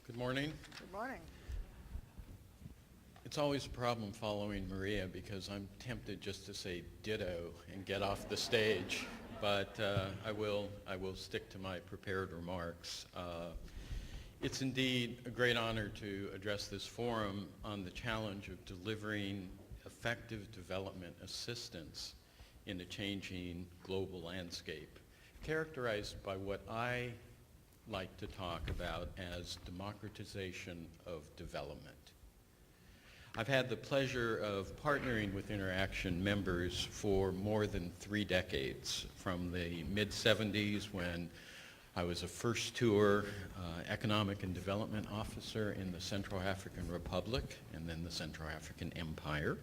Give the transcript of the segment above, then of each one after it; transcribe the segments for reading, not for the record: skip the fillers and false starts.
Good morning. Good morning. It's always a problem following Maria because I'm tempted just to say ditto and get off the stage, but I will stick to my prepared remarks. It's indeed a great honor to address this forum on the challenge of delivering effective development assistance in a changing global landscape, characterized by what I like to talk about as democratization of development. I've had the pleasure of partnering with Interaction members for more than 3 decades, from the mid-70s when I was a first tour economic and development officer in the Central African Republic and then the Central African Empire,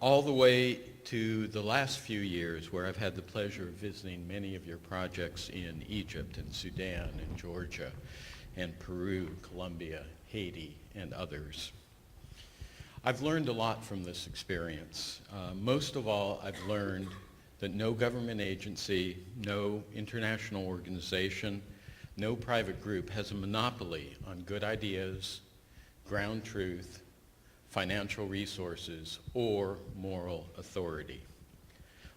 all the way to the last few years where I've had the pleasure of visiting many of your projects in Egypt and Sudan and Georgia and Peru, Colombia, Haiti, and others. I've learned a lot from this experience. Most of all, I've learned that no government agency, no international organization, no private group has a monopoly on good ideas, ground truth, financial resources, or moral authority.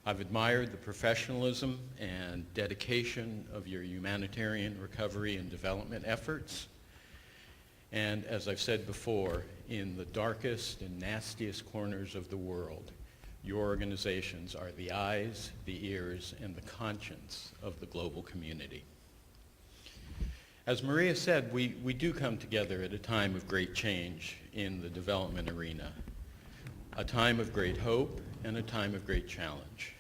I've admired the professionalism and dedication of your humanitarian recovery and development efforts. And as I've said before, in the darkest and nastiest corners of the world, your organizations are the eyes, the ears, and the conscience of the global community. As Maria said, we do come together at a time of great change in the development arena, a time of great hope and a time of great challenge.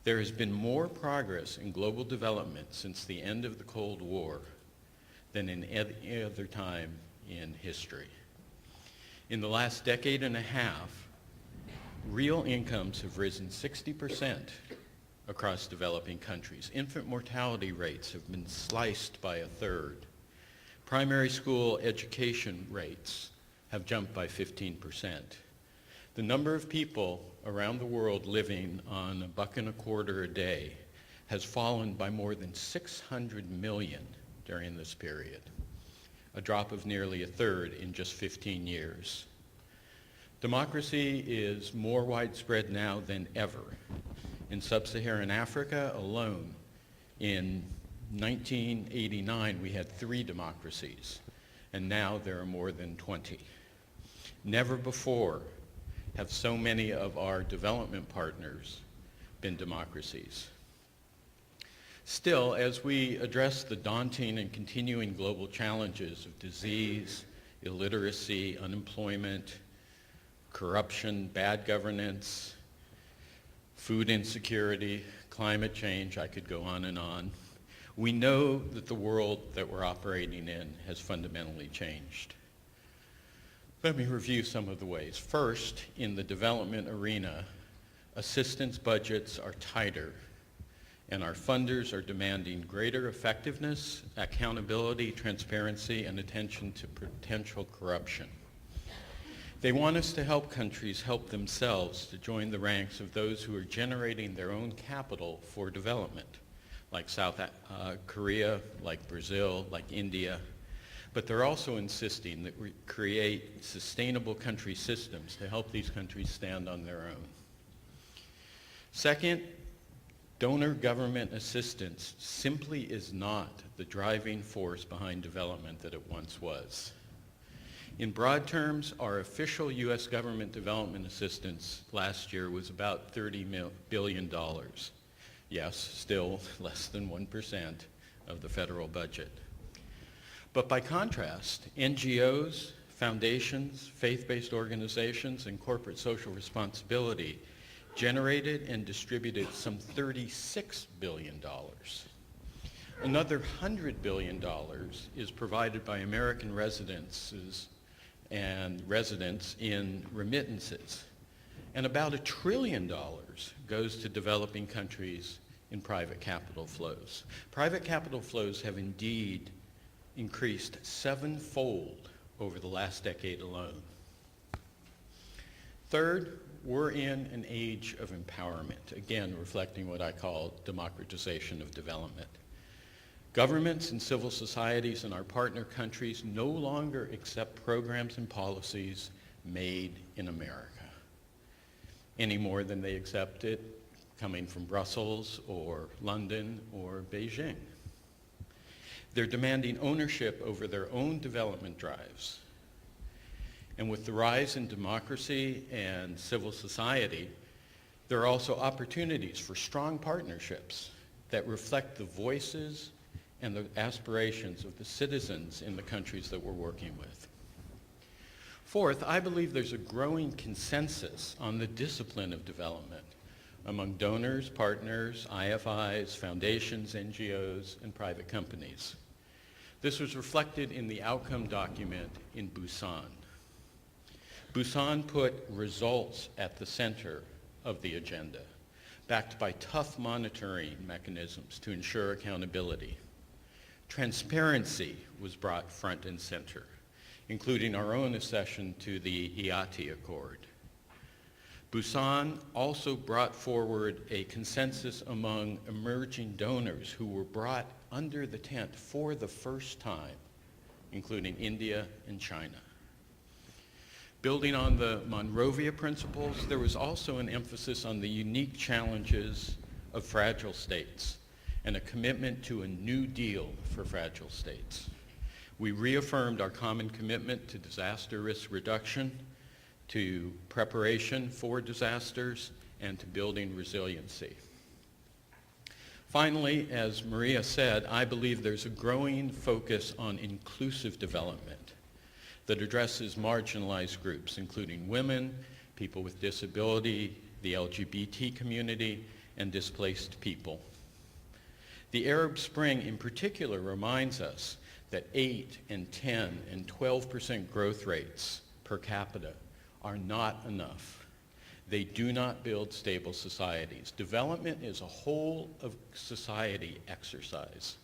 There has been more progress in global development since the end of the Cold War than in any other time in history. In the last decade and a half, real incomes have risen 60% across developing countries. Infant mortality rates have been sliced by 1/3. Primary school education rates have jumped by 15%. The number of people around the world living on $1.25 a day has fallen by more than 600 million during this period, a drop of nearly 1/3 in just 15 years. Democracy is more widespread now than ever. In sub-Saharan Africa alone, in 1989, we had 3 democracies, and now there are more than 20. Never before have so many of our development partners been democracies. Still, as we address the daunting and continuing global challenges of disease, illiteracy, unemployment, corruption, bad governance, food insecurity, climate change, I could go on and on, we know that the world that we're operating in has fundamentally changed. Let me review some of the ways. First, in the development arena, assistance budgets are tighter, and our funders are demanding greater effectiveness, accountability, transparency, and attention to potential corruption. They want us to help countries help themselves to join the ranks of those who are generating their own capital for development, like South Korea, like Brazil, like India. But they're also insisting that we create sustainable country systems to help these countries stand on their own. Second, donor government assistance simply is not the driving force behind development that it once was. In broad terms, our official U.S. government development assistance last year was about $30 billion. Yes, still less than 1% of the federal budget. But by contrast, NGOs, foundations, faith-based organizations, and corporate social responsibility generated and distributed some $36 billion. Another $100 billion is provided by American residents in remittances. And about $1 trillion goes to developing countries in private capital flows. Private capital flows have indeed increased 7-fold over the last decade alone. Third, we're in an age of empowerment, again reflecting what I call democratization of development. Governments and civil societies in our partner countries no longer accept programs and policies made in America any more than they accept it coming from Brussels or London or Beijing. They're demanding ownership over their own development drives. And with the rise in democracy and civil society, there are also opportunities for strong partnerships that reflect the voices and the aspirations of the citizens in the countries that we're working with. Fourth, I believe there's a growing consensus on the discipline of development among donors, partners, IFIs, foundations, NGOs, and private companies. This was reflected in the outcome document in Busan. Busan put results at the center of the agenda, backed by tough monitoring mechanisms to ensure accountability. Transparency was brought front and center, including our own accession to the IATI Accord. Busan also brought forward a consensus among emerging donors who were brought under the tent for the first time, including India and China. Building on the Monrovia principles, there was also an emphasis on the unique challenges of fragile states and a commitment to a new deal for fragile states. We reaffirmed our common commitment to disaster risk reduction, to preparation for disasters, and to building resiliency. Finally, as Maria said, I believe there's a growing focus on inclusive development that addresses marginalized groups, including women, people with disability, the LGBT community, and displaced people. The Arab Spring in particular reminds us that 8 and 10 and 12% growth rates per capita are not enough. They do not build stable societies. Development is a whole of society exercise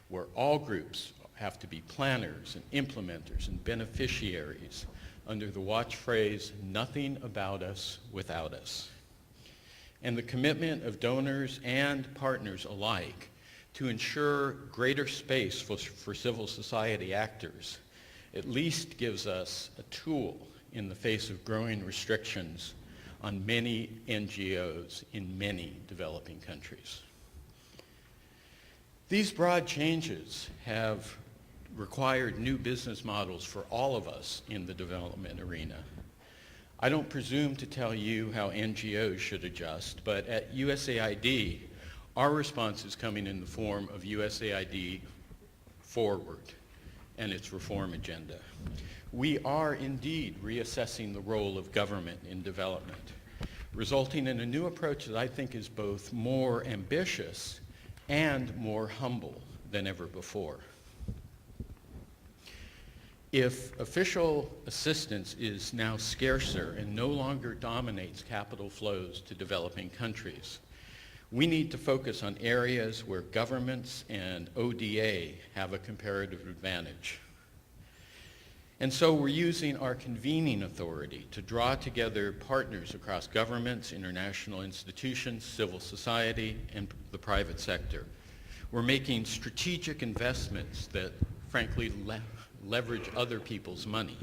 where all groups have to be planners and implementers and beneficiaries under the watch phrase, nothing about us without us. And the commitment of donors and partners alike to ensure greater space for civil society actors at least gives us a tool in the face of growing restrictions on many NGOs in many developing countries. These broad changes have required new business models for all of us in the development arena. I don't presume to tell you how NGOs should adjust, but at USAID, our response is coming in the form of USAID Forward and its reform agenda. We are indeed reassessing the role of government in development, resulting in a new approach that I think is both more ambitious and more humble than ever before. If official assistance is now scarcer and no longer dominates capital flows to developing countries, we need to focus on areas where governments and ODA have a comparative advantage. And so we're using our convening authority to draw together partners across governments, international institutions, civil society, and the private sector. We're making strategic investments that, frankly, leverage other people's money,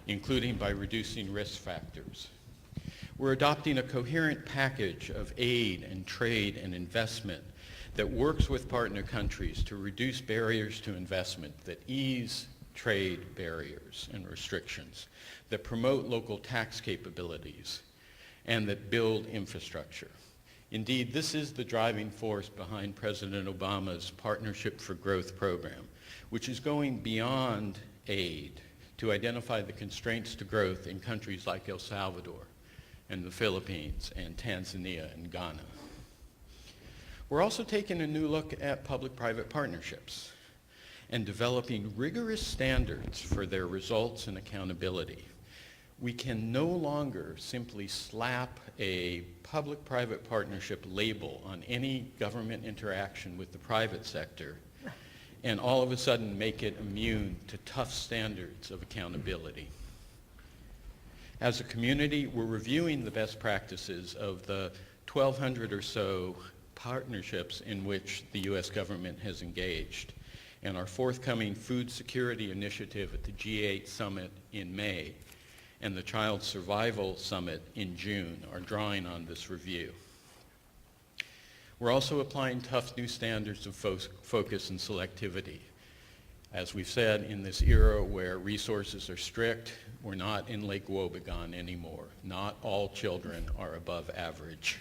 including by reducing risk factors. We're adopting a coherent package of aid and trade and investment that works with partner countries to reduce barriers to investment, that ease trade barriers and restrictions, that promote local tax capabilities, and that build infrastructure. Indeed, this is the driving force behind President Obama's Partnership for Growth program, which is going beyond aid to identify the constraints to growth in countries like El Salvador and the Philippines and Tanzania and Ghana. We're also taking a new look at public-private partnerships and developing rigorous standards for their results and accountability. We can no longer simply slap a public-private partnership label on any government interaction with the private sector and all of a sudden make it immune to tough standards of accountability. As a community, we're reviewing the best practices of the 1,200 or so partnerships in which the U.S. government has engaged. And our forthcoming food security initiative at the G8 summit in May and the Child Survival Summit in June are drawing on this review. We're also applying tough new standards of focus and selectivity. As we've said, in this era where resources are strict, we're not in Lake Wobegon anymore. Not all children are above average.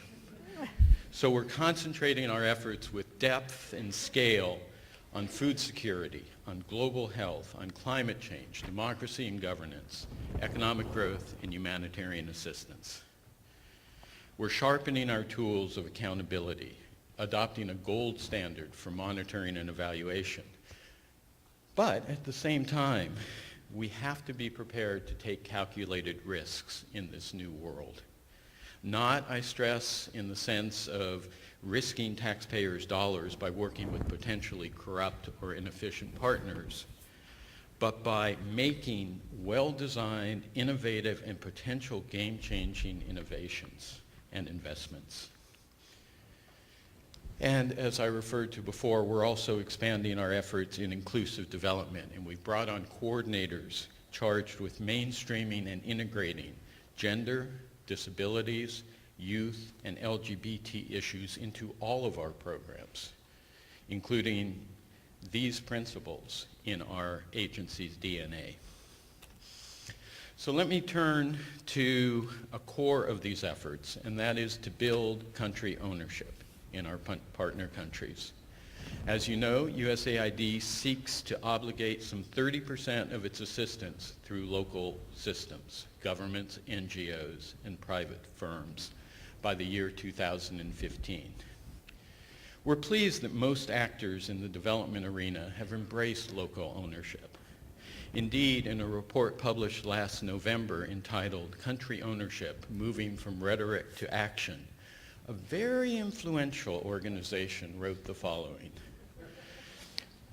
So we're concentrating our efforts with depth and scale on food security, on global health, on climate change, democracy and governance, economic growth, and humanitarian assistance. We're sharpening our tools of accountability, adopting a gold standard for monitoring and evaluation. But at the same time, we have to be prepared to take calculated risks in this new world. Not, I stress, in the sense of risking taxpayers' dollars by working with potentially corrupt or inefficient partners, but by making well-designed, innovative, and potential game-changing innovations and investments. And as I referred to before, we're also expanding our efforts in inclusive development, and we've brought on coordinators charged with mainstreaming and integrating gender, disabilities, youth, and LGBT issues into all of our programs, including these principles in our agency's DNA. So let me turn to a core of these efforts, and that is to build country ownership in our partner countries. As you know, USAID seeks to obligate some 30% of its assistance through local systems, governments, NGOs, and private firms by the year 2015. We're pleased that most actors in the development arena have embraced local ownership. Indeed, in a report published last November entitled Country Ownership, Moving from Rhetoric to Action, a very influential organization wrote the following.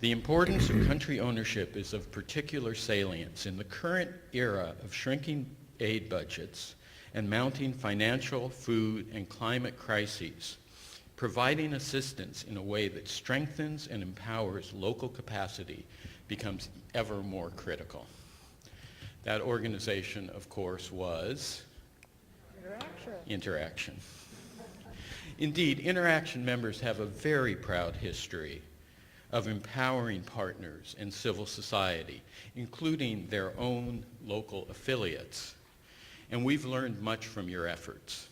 The importance of country ownership is of particular salience in the current era of shrinking aid budgets and mounting financial, food, and climate crises. Providing assistance in a way that strengthens and empowers local capacity becomes ever more critical. That organization, of course, was Interaction. Indeed, Interaction members have a very proud history of empowering partners and civil society, including their own local affiliates. And we've learned much from your efforts.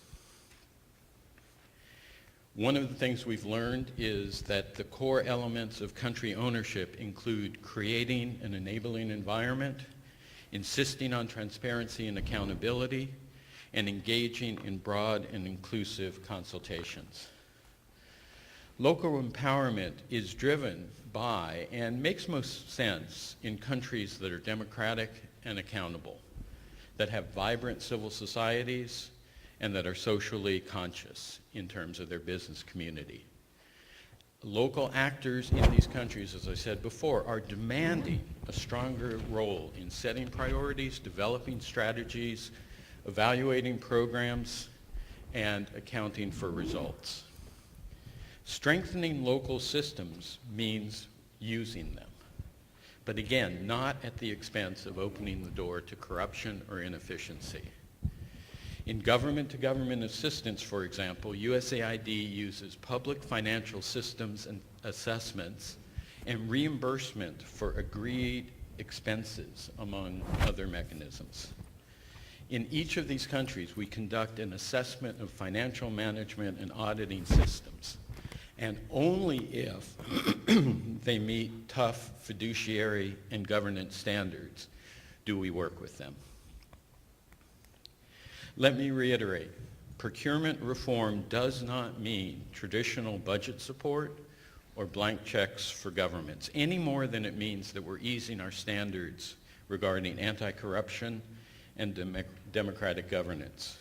One of the things we've learned is that the core elements of country ownership include creating an enabling environment, insisting on transparency and accountability, and engaging in broad and inclusive consultations. Local empowerment is driven by and makes most sense in countries that are democratic and accountable, that have vibrant civil societies, and that are socially conscious in terms of their business community. Local actors in these countries, as I said before, are demanding a stronger role in setting priorities, developing strategies, evaluating programs, and accounting for results. Strengthening local systems means using them, but again, not at the expense of opening the door to corruption or inefficiency. In government-to-government assistance, for example, USAID uses public financial systems and assessments and reimbursement for agreed expenses, among other mechanisms. In each of these countries, we conduct an assessment of financial management and auditing systems, and only if they meet tough fiduciary and governance standards do we work with them. Let me reiterate, procurement reform does not mean traditional budget support or blank checks for governments, any more than it means that we're easing our standards regarding anti-corruption and democratic governance.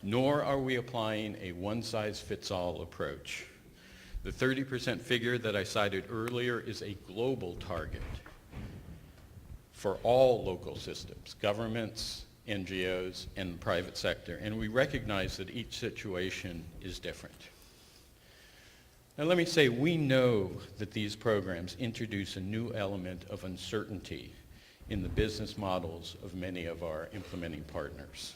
Nor are we applying a one-size-fits-all approach. The 30% figure that I cited earlier is a global target for all local systems, governments, NGOs, and the private sector, and we recognize that each situation is different. Now let me say, we know that these programs introduce a new element of uncertainty in the business models of many of our implementing partners.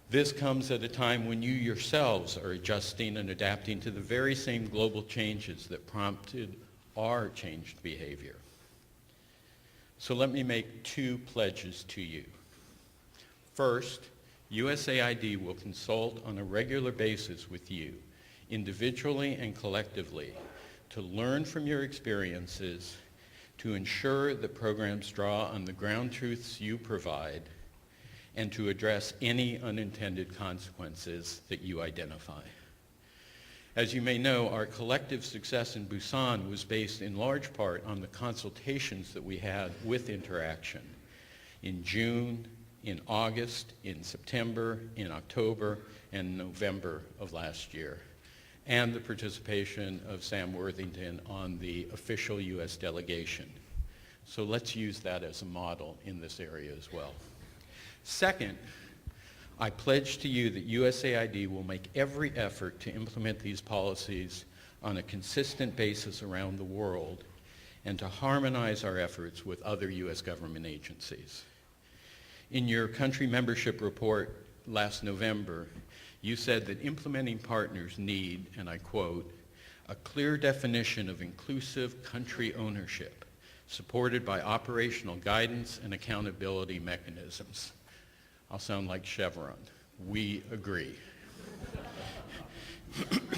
This comes at a time when you yourselves are adjusting and adapting to the very same global changes that prompted our changed behavior. So let me make two pledges to you. First, USAID will consult on a regular basis with you, individually and collectively, to learn from your experiences, to ensure that programs draw on the ground truths you provide, and to address any unintended consequences that you identify. As you may know, our collective success in Busan was based in large part on the consultations that we had with Interaction in June, in August, in September, in October, and November of last year, and the participation of Sam Worthington on the official U.S. delegation. So let's use that as a model in this area as well. Second, I pledge to you that USAID will make every effort to implement these policies on a consistent basis around the world and to harmonize our efforts with other U.S. government agencies. In your country membership report last November, you said that implementing partners need, and I quote, a clear definition of inclusive country ownership supported by operational guidance and accountability mechanisms. I'll sound like Chevron. We agree.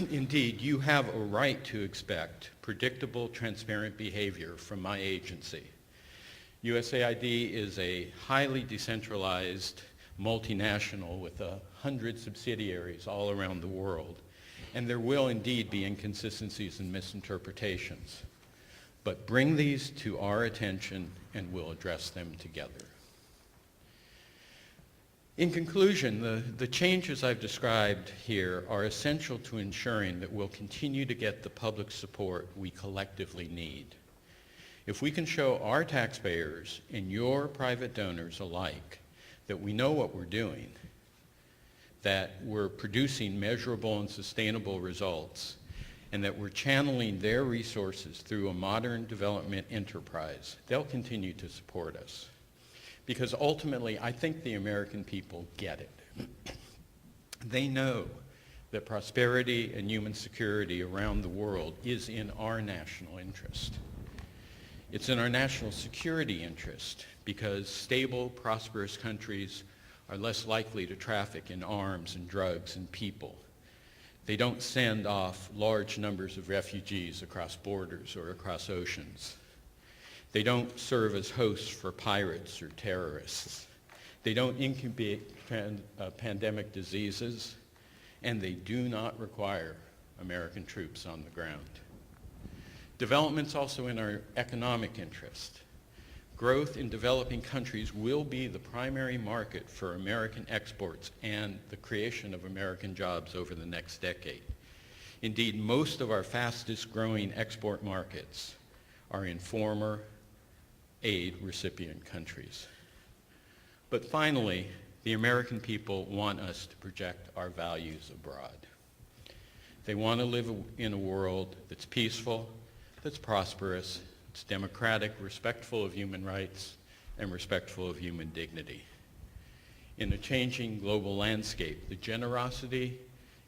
Indeed, you have a right to expect predictable, transparent behavior from my agency. USAID is a highly decentralized multinational with 100 subsidiaries all around the world, and there will indeed be inconsistencies and misinterpretations. But bring these to our attention and we'll address them together. In conclusion, the changes I've described here are essential to ensuring that we'll continue to get the public support we collectively need. If we can show our taxpayers and your private donors alike that we know what we're doing, that we're producing measurable and sustainable results, and that we're channeling their resources through a modern development enterprise, they'll continue to support us. Because ultimately, I think the American people get it. They know that prosperity and human security around the world is in our national interest. It's in our national security interest because stable, prosperous countries are less likely to traffic in arms and drugs and people. They don't send off large numbers of refugees across borders or across oceans. They don't serve as hosts for pirates or terrorists. They don't incubate pandemic diseases, and they do not require American troops on the ground. Development's also in our economic interest. Growth in developing countries will be the primary market for American exports and the creation of American jobs over the next decade. Indeed, most of our fastest growing export markets are in former aid recipient countries. But finally, the American people want us to project our values abroad. They want to live in a world that's peaceful, that's prosperous, it's democratic, respectful of human rights, and respectful of human dignity. In a changing global landscape, the generosity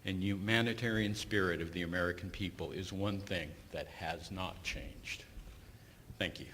and humanitarian spirit of the American people is one thing that has not changed. Thank you.